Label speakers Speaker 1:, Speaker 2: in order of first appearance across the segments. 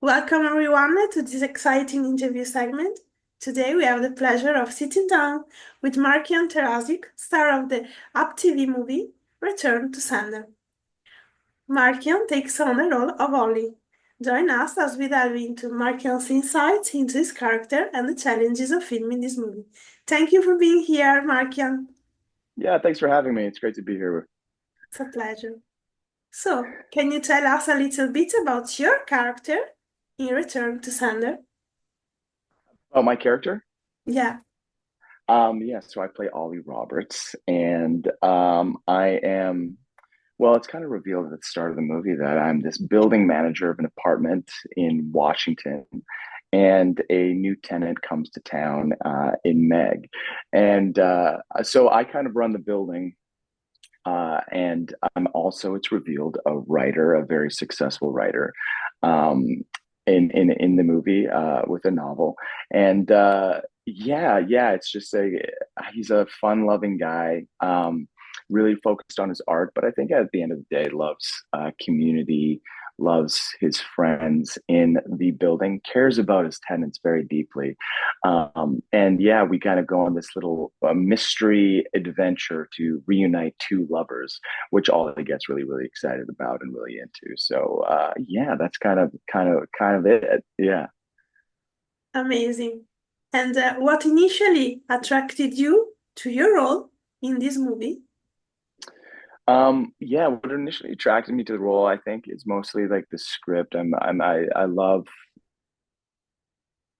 Speaker 1: Welcome everyone to this exciting interview segment. Today we have the pleasure of sitting down with Markian Tarasiuk, star of the UPtv movie Return to Sender. Markian takes on the role of Ollie. Join us as we delve into Markian's insights into his character and the challenges of filming this movie. Thank you for being here, Markian.
Speaker 2: Yeah, thanks for having me. It's great to be here.
Speaker 1: It's a pleasure. So, can you tell us a little bit about your character in Return to Sender?
Speaker 2: Oh, my character?
Speaker 1: Yeah.
Speaker 2: Yeah, so I play Ollie Roberts, and I am, well, it's kind of revealed at the start of the movie that I'm this building manager of an apartment in Washington, and a new tenant comes to town in Meg. And so I kind of run the building. And I'm also, it's revealed, a writer, a very successful writer, um, in the movie with a novel. And yeah, it's just he's a fun-loving guy, really focused on his art, but I think at the end of the day, loves community, loves his friends in the building, cares about his tenants very deeply. And yeah, we kind of go on this little mystery adventure to reunite two lovers, which Ollie gets really, really excited about and really into. So yeah, that's kind of it. Yeah.
Speaker 1: Amazing. And what initially attracted you to your role in this movie?
Speaker 2: Yeah, what initially attracted me to the role, I think, is mostly like the script. I love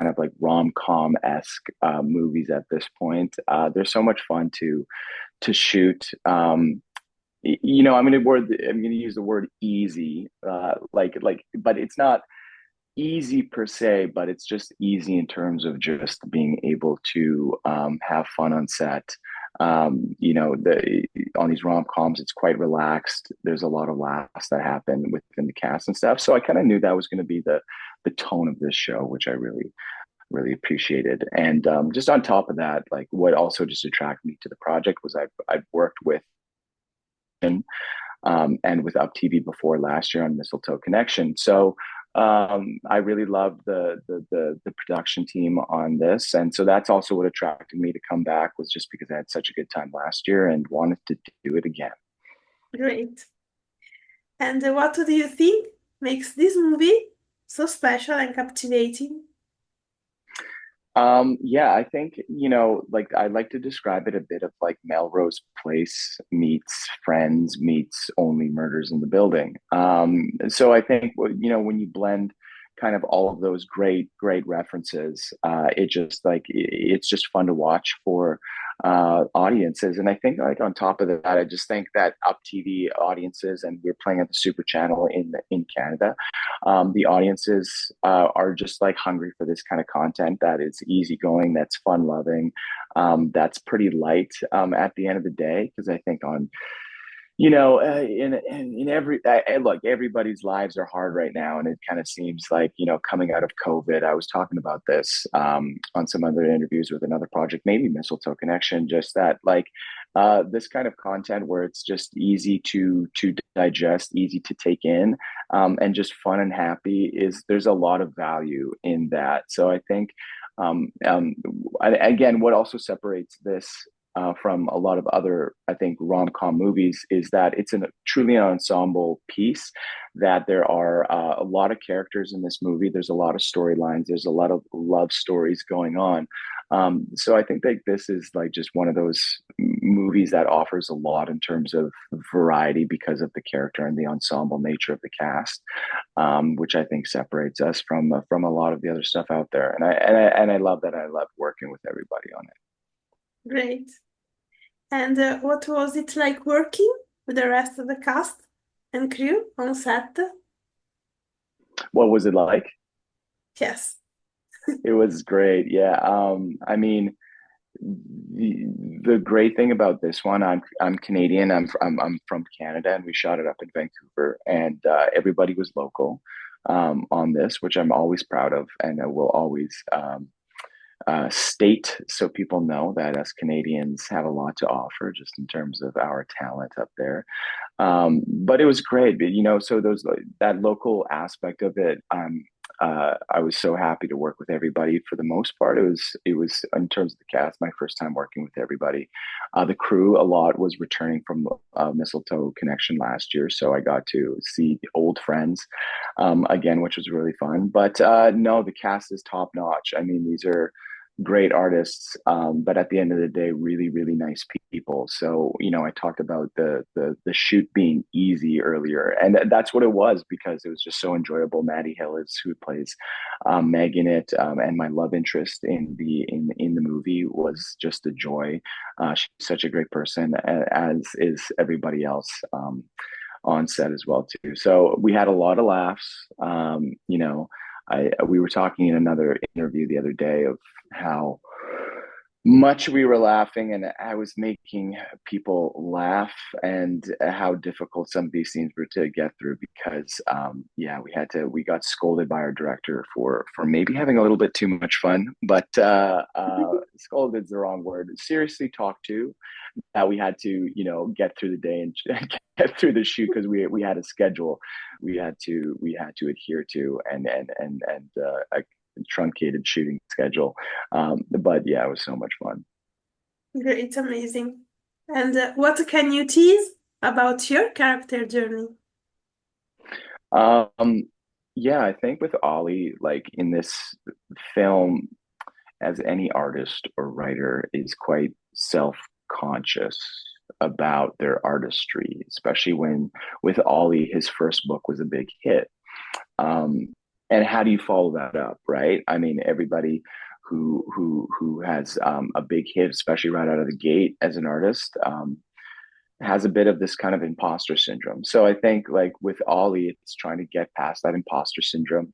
Speaker 2: kind of like rom-com-esque movies at this point. They're so much fun to shoot. I'm gonna use the word easy, but it's not easy per se, but it's just easy in terms of just being able to have fun on set. On these rom-coms, it's quite relaxed. There's a lot of laughs that happen within the cast and stuff. So I kind of knew that was going to be the tone of this show, which I really appreciated. And just on top of that, like what also just attracted me to the project was I've worked with and with UpTV before last year on Mistletoe Connection. So I really loved the production team on this, and so that's also what attracted me to come back, was just because I had such a good time last year and wanted to do it again.
Speaker 1: Great. And what do you think makes this movie so special and captivating?
Speaker 2: Yeah, I think, like I like to describe it a bit of like Melrose Place meets Friends meets Only Murders in the Building. So I think, when you blend kind of all of those great references, it's just fun to watch for audiences. And I think, like, on top of that, I just think that Up TV audiences, and we're playing at the Super Channel in Canada, the audiences are just like hungry for this kind of content that is easygoing, that's fun loving, that's pretty light at the end of the day. Because I think in every look, everybody's lives are hard right now, and it kind of seems like, coming out of COVID. I was talking about this on some other interviews with another project, maybe Mistletoe Connection, just that, like, this kind of content where it's just easy to digest, easy to take in, and just fun and happy, is there's a lot of value in that. So I think, um, um, again, what also separates this from a lot of other, I think, rom-com movies, is that it's truly an ensemble piece, that there are a lot of characters in this movie. There's a lot of storylines. There's a lot of love stories going on. So I think that this is like just one of those movies that offers a lot in terms of variety, because of the character and the ensemble nature of the cast, which I think separates us from a lot of the other stuff out there. And I love that. I love working with everybody on it.
Speaker 1: Great. And what was it like working with the rest of the cast and crew on set?
Speaker 2: What was it like?
Speaker 1: Yes.
Speaker 2: It was great. Yeah. I mean, the great thing about this one, I'm Canadian. I'm from Canada, and we shot it up in Vancouver, and everybody was local on this, which I'm always proud of, and I will always state, so people know that us Canadians have a lot to offer, just in terms of our talent up there. But it was great. But, so those, that local aspect of it, I was so happy to work with everybody. For the most part, it was in terms of the cast, my first time working with everybody. The crew a lot was returning from Mistletoe Connection last year, so I got to see old friends again, which was really fun. But no, the cast is top notch. I mean, these are great artists, but at the end of the day, really, really nice people. So, I talked about the shoot being easy earlier, and that's what it was because it was just so enjoyable. Maddie Hill is who plays Meg in it, and my love interest in the movie was just a joy. She's such a great person, as is everybody else. On set as well too. So we had a lot of laughs. We were talking in another interview the other day of how much we were laughing and I was making people laugh and how difficult some of these scenes were to get through because we got scolded by our director for maybe having a little bit too much fun, but scolded is the wrong word. Seriously talked to that we had to get through the day and get through the shoot because we had a schedule we had to adhere to and a truncated shooting schedule, but yeah, it was so much fun.
Speaker 1: Great, amazing. And what can you tease about your character journey?
Speaker 2: um yeah, I think with Ollie, like in this film, as any artist or writer, is quite self-conscious about their artistry, especially when with Ollie, his first book was a big hit. And how do you follow that up, right? I mean, everybody who has a big hit, especially right out of the gate as an artist, has a bit of this kind of imposter syndrome. So I think like with Ollie, it's trying to get past that imposter syndrome.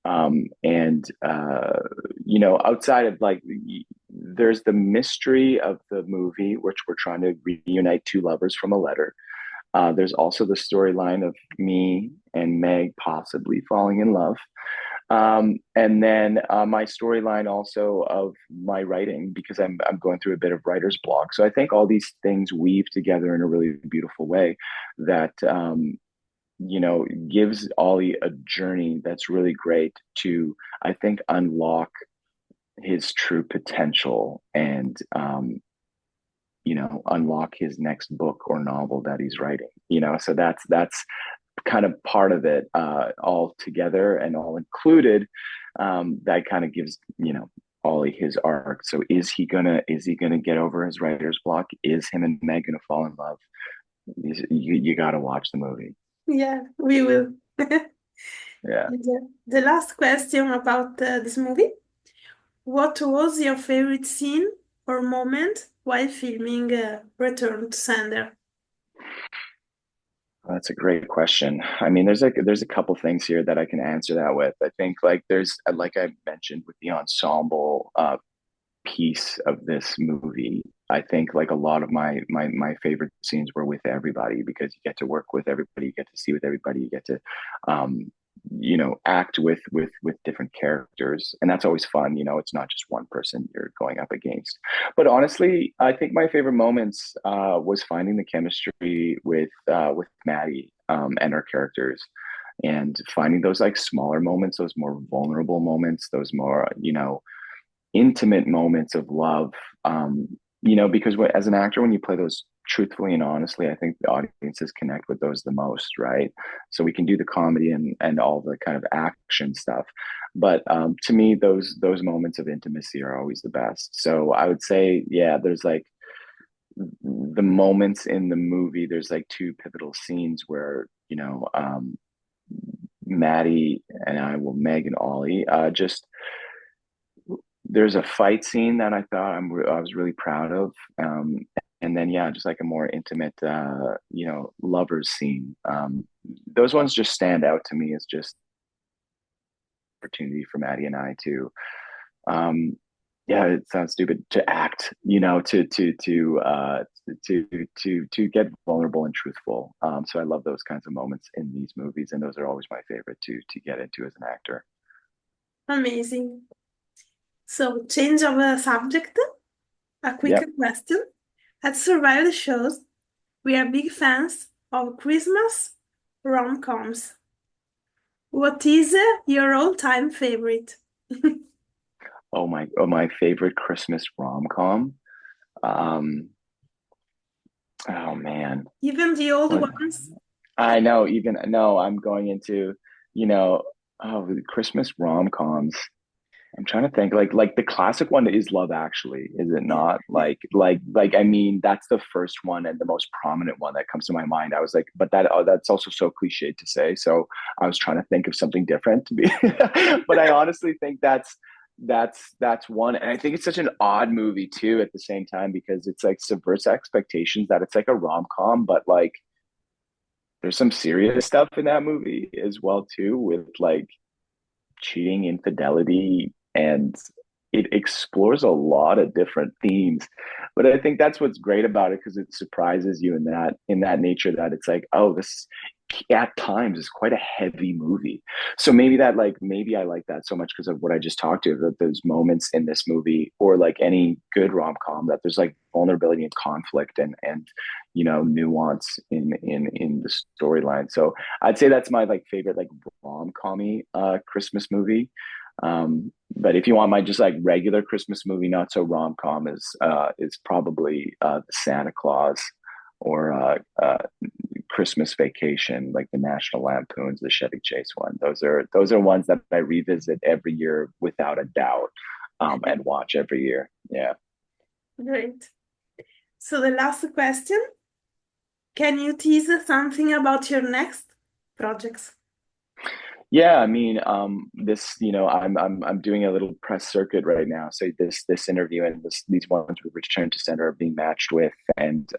Speaker 2: And outside of like there's the mystery of the movie, which we're trying to reunite two lovers from a letter. There's also the storyline of me and Meg possibly falling in love. And then my storyline also of my writing, because I'm going through a bit of writer's block. So I think all these things weave together in a really beautiful way that, gives Ollie a journey that's really great to, I think, unlock his true potential and, unlock his next book or novel that he's writing. So that's kind of part of it, all together and all included. That kind of gives Ollie his arc. So is he gonna get over his writer's block? Is him and Meg gonna fall in love? You got to watch the movie.
Speaker 1: Yeah, we will.
Speaker 2: Yeah.
Speaker 1: The last question about this movie. What was your favorite scene or moment while filming Return to Sender?
Speaker 2: That's a great question. I mean, there's a couple things here that I can answer that with. I think like there's like I mentioned with the ensemble piece of this movie. I think like a lot of my favorite scenes were with everybody because you get to work with everybody, you get to see with everybody, you get to um act with different characters, and that's always fun. It's not just one person you're going up against. But honestly, I think my favorite moments was finding the chemistry with Maddie, and our characters, and finding those like smaller moments, those more vulnerable moments, those more intimate moments of love. Because as an actor, when you play those truthfully and honestly, I think the audiences connect with those the most, right? So we can do the comedy and all the kind of action stuff, but to me, those moments of intimacy are always the best. So I would say, yeah, there's like the moments in the movie. There's like two pivotal scenes where Maddie and Meg and Ollie, just there's a fight scene that I was really proud of. And then yeah, just like a more intimate, lovers scene. Those ones just stand out to me as just opportunity for Maddie and I to, yeah, it sounds stupid to act, to get vulnerable and truthful. So I love those kinds of moments in these movies, and those are always my favorite to get into as an actor.
Speaker 1: Amazing. So, change of subject, a quick
Speaker 2: Yep.
Speaker 1: question. At Survival Shows, we are big fans of Christmas rom-coms. What is your all-time favorite?
Speaker 2: My favorite Christmas rom-com. Um, oh man,
Speaker 1: Even the old
Speaker 2: what
Speaker 1: ones?
Speaker 2: I know. Even no, I'm going into you know the Christmas rom-coms. I'm trying to think like the classic one is Love Actually, is it not? I mean that's the first one and the most prominent one that comes to my mind. I was like, but that's also so cliched to say. So I was trying to think of something different to be, but I honestly think that's one, and I think it's such an odd movie too at the same time because it's like subverts expectations that it's like a rom com, but like there's some serious stuff in that movie as well too with like cheating, infidelity, and it explores a lot of different themes. But I think that's what's great about it because it surprises you in that nature that it's like, oh, this at times is quite a heavy movie. So maybe I like that so much because of what I just talked to, that there's moments in this movie or like any good rom-com that there's like vulnerability and conflict and nuance in the storyline. So I'd say that's my like favorite like rom-commy Christmas movie. But if you want my just like regular Christmas movie, not so rom-com, is probably Santa Claus or Christmas Vacation, like the National Lampoon's, the Chevy Chase one. Those are ones that I revisit every year without a doubt, and watch every year. Yeah.
Speaker 1: Great. So the last question, can you tease something about your next projects?
Speaker 2: Yeah, I mean, this, I'm doing a little press circuit right now. So this interview and these ones with Return to Center are being matched with and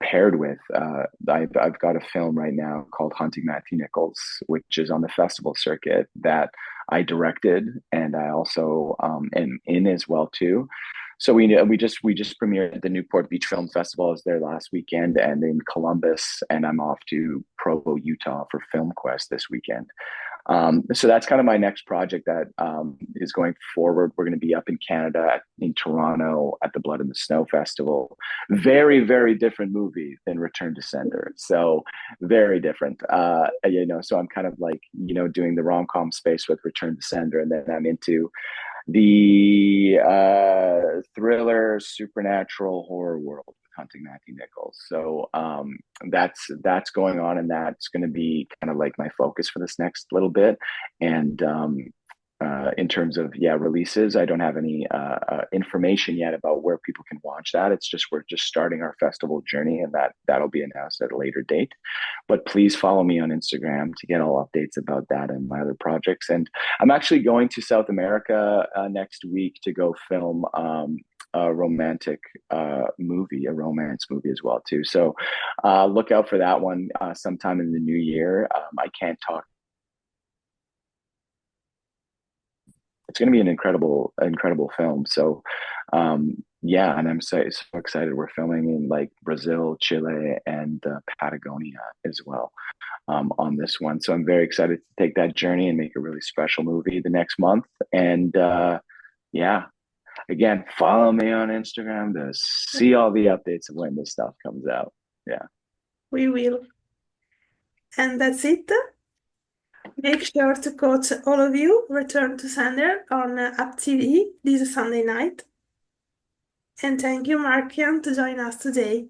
Speaker 2: paired with. I've got a film right now called Hunting Matthew Nichols, which is on the festival circuit that I directed, and I also am in as well too. So we just premiered at the Newport Beach Film Festival. I was there last weekend, and in Columbus, and I'm off to Provo, Utah for Film Quest this weekend. So that's kind of my next project that is going forward. We're going to be up in Canada, in Toronto, at the Blood and the Snow Festival. Very, very different movie than Return to Sender. So very different. So I'm kind of like, doing the rom-com space with Return to Sender, and then I'm into the thriller, supernatural horror world with Hunting Matthew Nichols. So that's going on, and that's going to be kind of like my focus for this next little bit. And in terms of releases, I don't have any information yet about where people can watch that. It's just we're just starting our festival journey, and that'll be announced at a later date. But please follow me on Instagram to get all updates about that and my other projects. And I'm actually going to South America next week to go film a romantic movie, a romance movie as well too. So look out for that one sometime in the new year. I can't talk. It's going to be an incredible film. So yeah, and I'm so excited. We're filming in like Brazil, Chile, and Patagonia as well on this one. So I'm very excited to take that journey and make a really special movie the next month. And yeah, again, follow me on Instagram to see all the updates of when this stuff comes out. Yeah.
Speaker 1: We will. And that's it. Make sure to coach all of you Return to Sender on UpTV this Sunday night. And thank you, Markian, to join us today.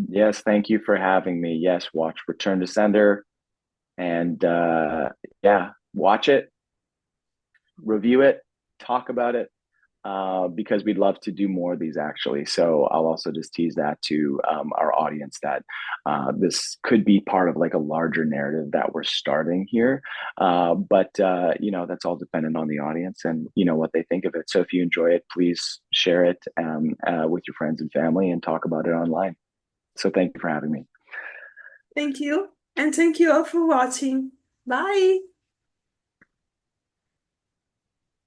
Speaker 2: Yes, thank you for having me. Yes, watch Return to Sender and yeah, watch it, review it, talk about it, because we'd love to do more of these actually. So I'll also just tease that to our audience that this could be part of like a larger narrative that we're starting here. But that's all dependent on the audience and what they think of it. So if you enjoy it, please share it with your friends and family and talk about it online. So thank you for having me.
Speaker 1: Thank you. And thank you all for watching. Bye.